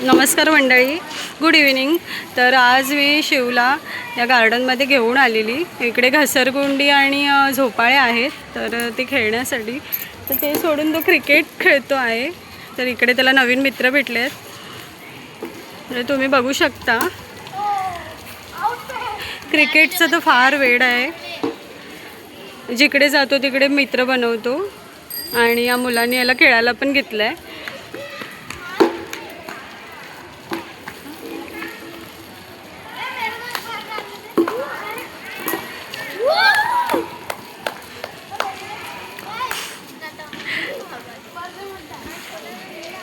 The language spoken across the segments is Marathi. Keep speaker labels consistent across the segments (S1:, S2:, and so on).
S1: नमस्कार मंडळी, गुड इव्हिनिंग. तर आज मी शिवला या गार्डनमध्ये घेऊन आलेली. इकडे घसरगुंडी आणि झोपाळे आहेत तर ते खेळण्यासाठी. तर ते सोडून तो क्रिकेट खेळतो आहे. तर इकडे त्याला नवीन मित्र भेटले आहेत. तर तुम्ही बघू शकता क्रिकेटचं तर फार वेड आहे. जिकडे जातो तिकडे मित्र बनवतो आणि या मुलांनी याला खेळायला पण घेतलं आहे.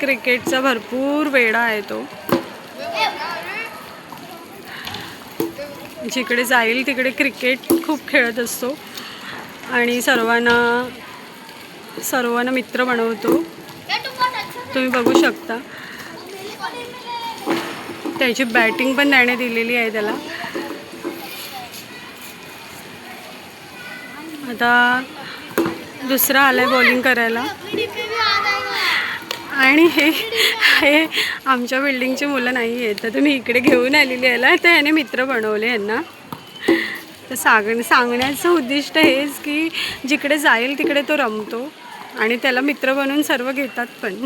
S1: क्रिकेटचा भरपूर वेडा आहे तो. जिकडे जाईल तिकडे क्रिकेट खूप खेळत असतो आणि सर्वांना मित्र बनवतो. तुम्ही बघू शकता त्याची बॅटिंग पण देण्यात दिलेली आहे त्याला. आता दुसरा आलाय बॉलिंग करायला आणि हे आमच्या बिल्डिंगची मुलं नाही आहेत. तर तुम्ही इकडे घेऊन आलेली याला. तर याने मित्र बनवले यांना. तर सांगण्याचं उद्दिष्ट हेच की जिकडे जाईल तिकडे तो रमतो आणि त्याला मित्र बनवून सर्व घेतात पण.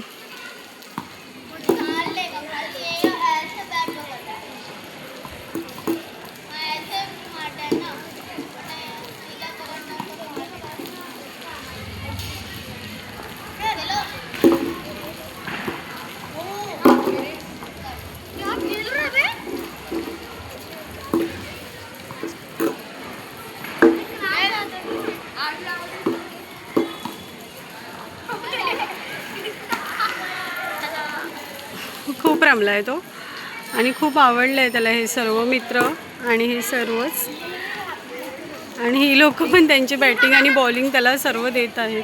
S1: खूप रमला आहे तो आणि खूप आवडलं आहे त्याला हे सर्व मित्र आणि हे सर्वच. आणि ही लोक पण त्यांची बॅटिंग आणि बॉलिंग त्याला सर्व देत आहेत.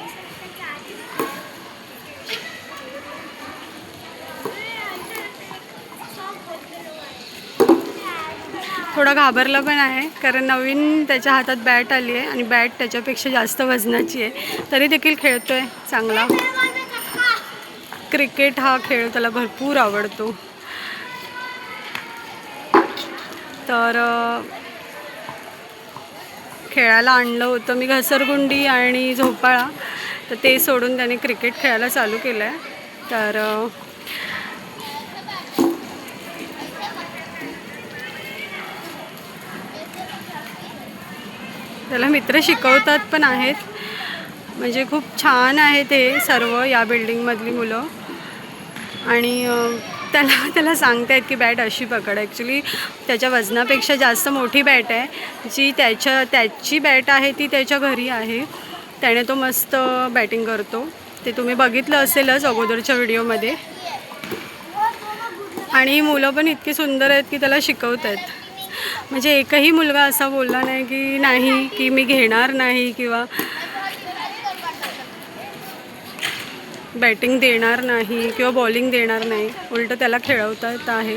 S1: थोडा घाबरला पण आहे कारण नवीन त्याच्या हातात बॅट आली आहे आणि बॅट त्याच्यापेक्षा जास्त वजनाची आहे. तरी देखील खेळतोय चांगला. क्रिकेट हा खेळ त्याला भरपूर आवडतो. तर खेळायला आणलं होतं मी घसरगुंडी आणि झोपाळा. तर ते सोडून त्याने क्रिकेट खेळायला चालू केलं आहे. तर त्याला मित्र शिकवतात पण आहेत. म्हणजे खूप छान आहे ते सर्व या बिल्डिंगमधली मुलं. आणि त्याला सांगतायत की बॅट अशी पकड. ॲक्च्युली त्याच्या वजनापेक्षा जास्त मोठी बॅट आहे. जी त्याची बॅट आहे ती त्याच्या घरी आहे. त्याने तो मस्त बॅटिंग करतो. ते तुम्ही बघितलं असेलच अगोदरच्या व्हिडिओमध्ये. आणि मुलं पण इतकी सुंदर आहेत की त्याला शिकवत आहेत. म्हणजे एकही मुलगा असा बोलला नाही की मी घेणार नाही किंवा बॅटिंग देणार नाही किंवा बॉलिंग देणार नाही. उलटं त्याला खेळवता येत आहे.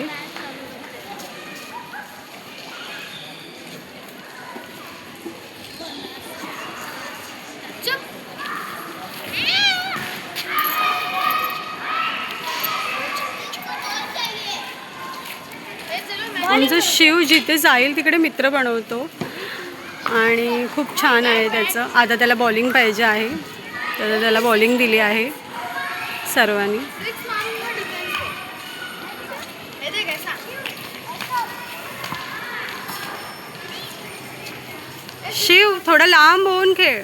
S1: आमचा शिव जिथे जाईल तिकडे मित्र बनवतो आणि खूप छान आहे त्याचं. आता त्याला बॉलिंग पाहिजे आहे तर त्याला बॉलिंग दिली आहे सर्वांनी. शिव थोडा लांब होऊन खेळ.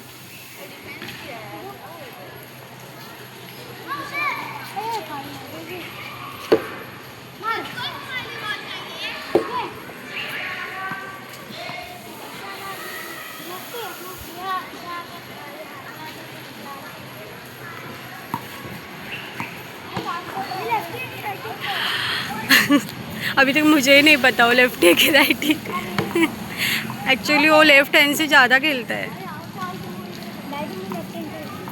S1: अभी तक मुझे नहीं पता वो लेफ्ट है कि राइट है. एक्चुअली वो लेफ्ट हैंड से ज़्यादा खेलता है.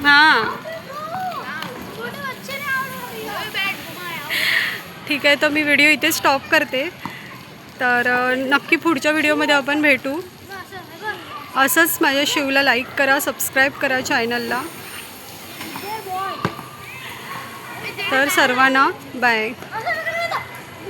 S1: हाँ ठीक आहे. तर मी व्हिडिओ इथे स्टॉप करते. तर नक्की पुढच्या व्हिडिओमध्ये आपण भेटू. असंच माझ्या शिवला लाईक करा, सबस्क्राईब करा चॅनलला. तर सर्वांना बाय.